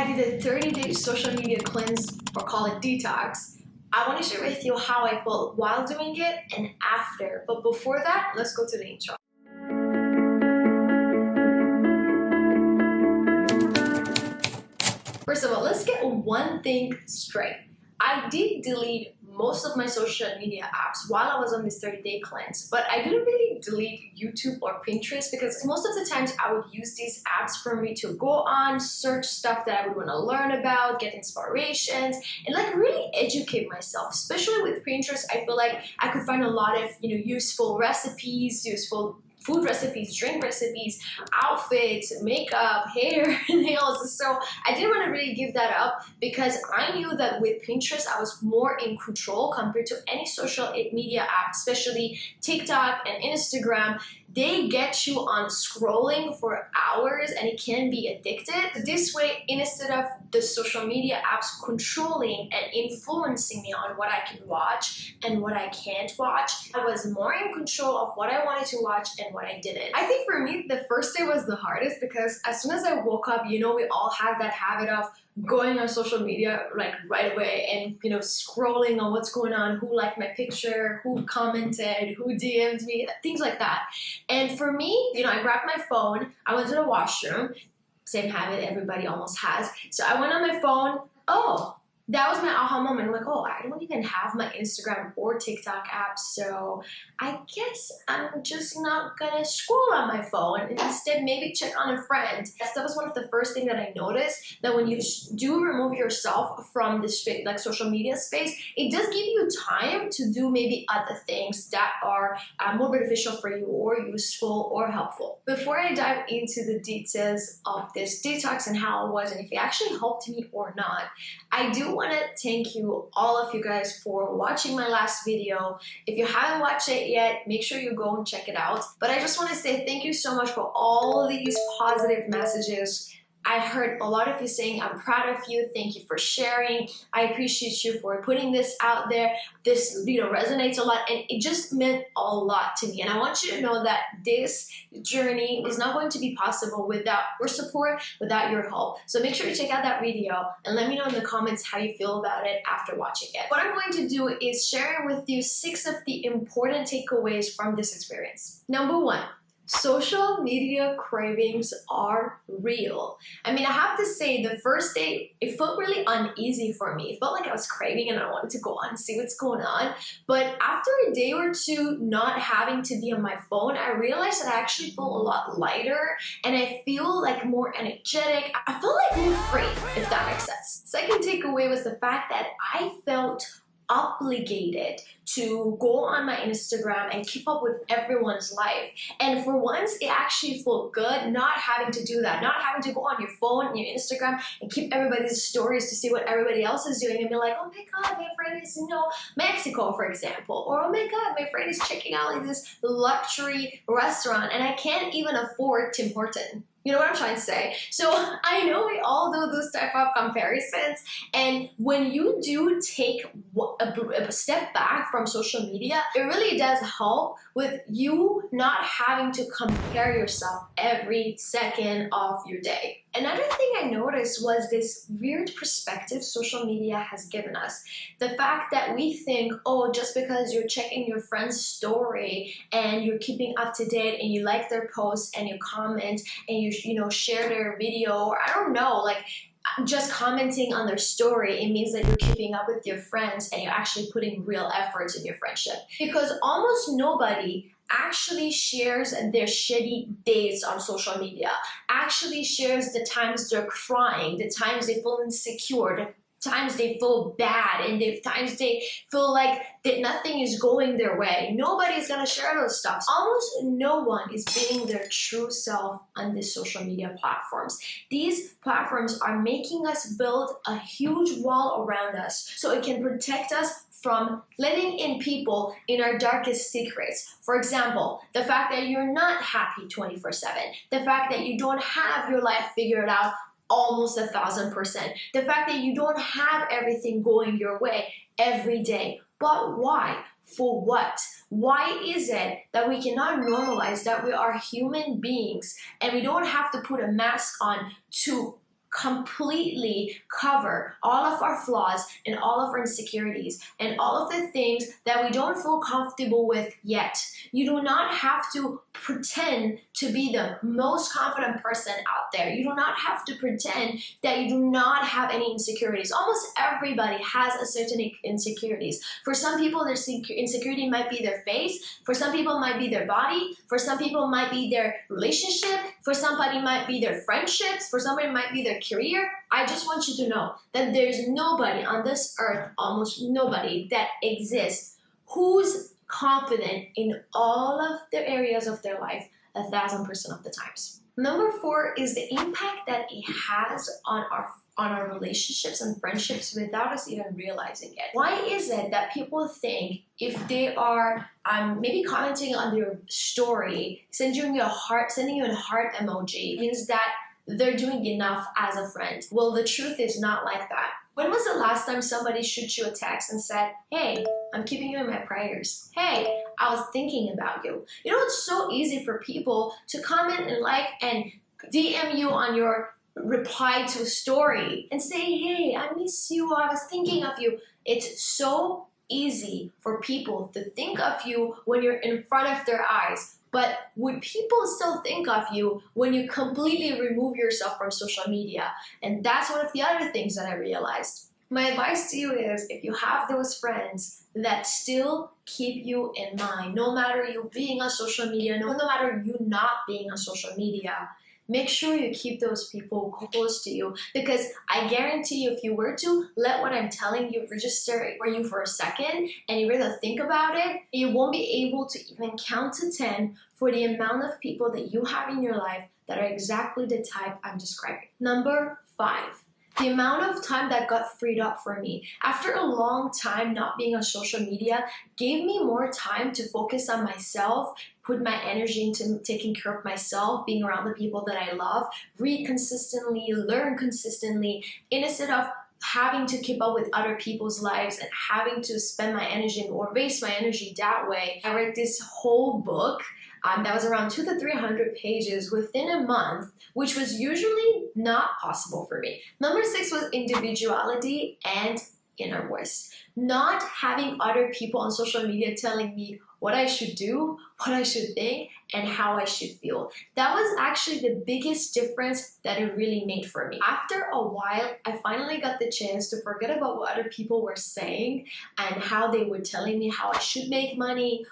I did a 30-day social media cleanse, or call it detox. I want to share with you how I felt while doing it and after. But before that, let's go to the intro. First of all, let's get one thing straight. I did delete most of my social media apps while I was on this 30-day cleanse, but I didn't really delete YouTube or Pinterest because most of the times I would use these apps for me to go on, search stuff that I would want to learn about, get inspirations, and like really educate myself. Especially with Pinterest, I feel like I could find a lot of useful recipes, useful food recipes, drink recipes, outfits, makeup, hair, nails. So I didn't want to really give that up because I knew that with Pinterest, I was more in control compared to any social media app, especially TikTok and Instagram. They get you on scrolling for hours and it can be addictive. This way, instead of the social media apps controlling and influencing me on what I can watch and what I can't watch, I was more in control of what I wanted to watch and what I didn't. I think for me, the first day was the hardest because as soon as I woke up, we all have that habit of going on social media like right away and scrolling on what's going on, who liked my picture, who commented, who DM'd me, things like that. And for me, I grabbed my phone, I went to the washroom, same habit everybody almost has. So I went on my phone, that was my aha moment. I'm like, I don't even have my Instagram or TikTok app, so I guess I'm just not gonna scroll on my phone and instead maybe check on a friend. That was one of the first things that I noticed, that when you do remove yourself from this like social media space, it does give you time to do maybe other things that are more beneficial for you or useful or helpful. Before I dive into the details of this detox and how it was and if it actually helped me or not, I do want to thank you, all of you guys, for watching my last video. If you haven't watched it yet, make sure you go and check it out. But I just want to say thank you so much for all these positive messages. I heard a lot of you saying, I'm proud of you, thank you for sharing, I appreciate you for putting this out there. This resonates a lot and it just meant a lot to me. And I want you to know that this journey is not going to be possible without your support, without your help. So make sure to check out that video and let me know in the comments how you feel about it after watching it. What I'm going to do is share with you 6 of the important takeaways from this experience. Number 1. Social media cravings are real. I have to say, the first day, it felt really uneasy for me. It felt like I was craving and I wanted to go on and see what's going on. But after a day or two not having to be on my phone, I realized that I actually feel a lot lighter and I feel like more energetic. I felt like more free, if that makes sense. Second takeaway was the fact that I felt obligated to go on my Instagram and keep up with everyone's life. And for once, it actually felt good not having to do that, not having to go on your phone and your Instagram and keep everybody's stories to see what everybody else is doing and be like, oh my God, my friend is in Mexico, for example, or oh my God, my friend is checking out like this luxury restaurant and I can't even afford Tim Hortons. You know what I'm trying to say? So I know we all do those type of comparisons, and when you do take a step back from social media, it really does help with you not having to compare yourself every second of your day. Another thing I noticed was this weird perspective social media has given us. The fact that we think, just because you're checking your friend's story and you're keeping up to date and you like their posts and you comment and you share their video, or I don't know, like just commenting on their story, it means that you're keeping up with your friends and you're actually putting real efforts in your friendship. Because almost nobody actually shares their shitty days on social media, actually shares the times they're crying, the times they feel insecure, the times they feel bad, and the times they feel like that nothing is going their way. Nobody's gonna share those stuff. Almost no one is being their true self on these social media platforms. These platforms are making us build a huge wall around us so it can protect us from letting in people in our darkest secrets. For example, the fact that you're not happy 24/7, the fact that you don't have your life figured out almost 1,000%, the fact that you don't have everything going your way every day. But why? For what? Why is it that we cannot normalize that we are human beings and we don't have to put a mask on to completely cover all of our flaws and all of our insecurities and all of the things that we don't feel comfortable with yet. You do not have to pretend to be the most confident person out there. You do not have to pretend that you do not have any insecurities. Almost everybody has a certain insecurities. For some people, their insecurity might be their face. For some people, it might be their body. For some people, it might be their relationship. For somebody, it might be their friendships. For somebody, it might be their career. I just want you to know that there's nobody on this earth, almost nobody, that exists who's confident in all of the areas of their life 1,000% of the times. Number 4 is the impact that it has on our relationships and friendships without us even realizing it. Why is it that people think if they are maybe commenting on your story, sending you a heart emoji, means that they're doing enough as a friend? Well, the truth is not like that. When was the last time somebody shoot you a text and said, hey, I'm keeping you in my prayers. Hey, I was thinking about you. You know, it's so easy for people to comment and like and DM you on your reply to a story and say, hey, I miss you, I was thinking of you. It's so easy for people to think of you when you're in front of their eyes. But would people still think of you when you completely remove yourself from social media? And that's one of the other things that I realized. My advice to you is, if you have those friends that still keep you in mind, no matter you being on social media, no matter you not being on social media, make sure you keep those people close to you, because I guarantee you, if you were to let what I'm telling you register for you for a second and you really think about it, you won't be able to even count to 10 for the amount of people that you have in your life that are exactly the type I'm describing. Number 5. The amount of time that got freed up for me after a long time not being on social media gave me more time to focus on myself, put my energy into taking care of myself, being around the people that I love, read consistently, learn consistently, instead of having to keep up with other people's lives and having to spend my energy or waste my energy that way. I read this whole book that was around 200 to 300 pages within a month, which was usually not possible for me. Number 6 was individuality and inner voice. Not having other people on social media telling me what I should do, what I should think, and how I should feel. That was actually the biggest difference that it really made for me. After a while, I finally got the chance to forget about what other people were saying and how they were telling me how I should make money,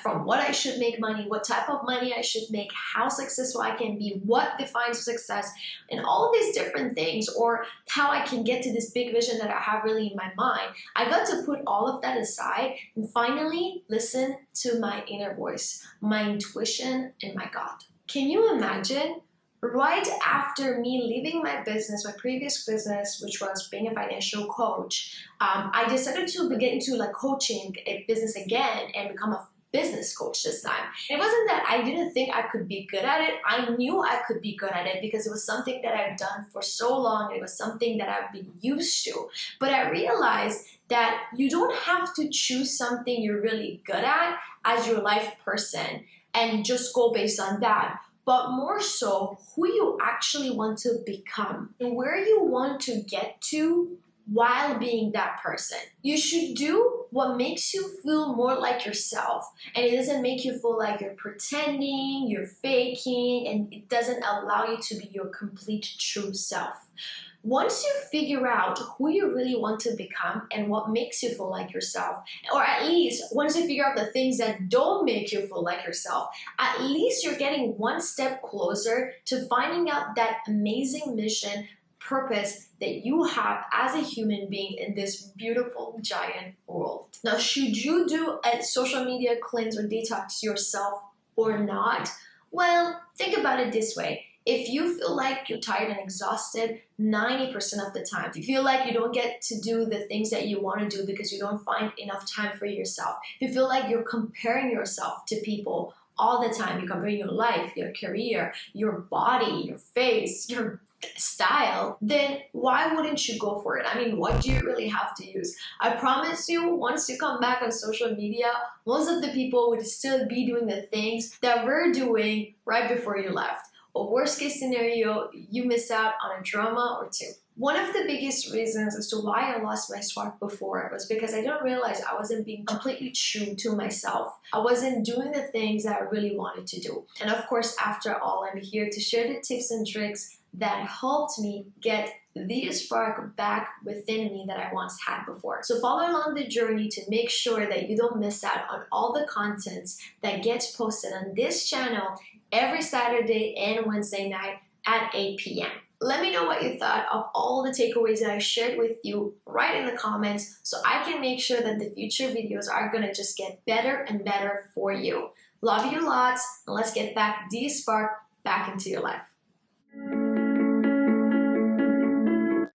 from what I should make money, what type of money I should make, how successful I can be, what defines success, and all of these different things, or how I can get to this big vision that I have really in my mind. I got to put all of that aside and finally listen to my inner voice, my intuition, and my gut. Can you imagine? Right after me leaving my business, my previous business, which was being a financial coach, I decided to get into coaching a business again and become a business coach this time. It wasn't that I didn't think I could be good at it. I knew I could be good at it because it was something that I've done for so long. It was something that I've been used to. But I realized that you don't have to choose something you're really good at as your life person and just go based on that, but more so who you actually want to become and where you want to get to while being that person. You should do what makes you feel more like yourself, and it doesn't make you feel like you're pretending, you're faking, and it doesn't allow you to be your complete true self. Once you figure out who you really want to become and what makes you feel like yourself, or at least once you figure out the things that don't make you feel like yourself, at least you're getting one step closer to finding out that amazing mission, purpose that you have as a human being in this beautiful giant world. Now, should you do a social media cleanse or detox yourself or not? Well, think about it this way. If you feel like you're tired and exhausted 90% of the time, if you feel like you don't get to do the things that you want to do because you don't find enough time for yourself, if you feel like you're comparing yourself to people all the time, you're comparing your life, your career, your body, your face, your style, then why wouldn't you go for it? I mean, what do you really have to use? I promise you, once you come back on social media, most of the people would still be doing the things that we're doing right before you left. or worst case scenario, you miss out on a drama or two. One of the biggest reasons as to why I lost my spark before was because I didn't realize I wasn't being completely true to myself. I wasn't doing the things that I really wanted to do. And of course, after all, I'm here to share the tips and tricks that helped me get the spark back within me that I once had before. So follow along the journey to make sure that you don't miss out on all the contents that gets posted on this channel every Saturday and Wednesday night at 8 p.m. Let me know what you thought of all the takeaways that I shared with you right in the comments so I can make sure that the future videos are gonna just get better and better for you. Love you lots, and let's get back the spark back into your life.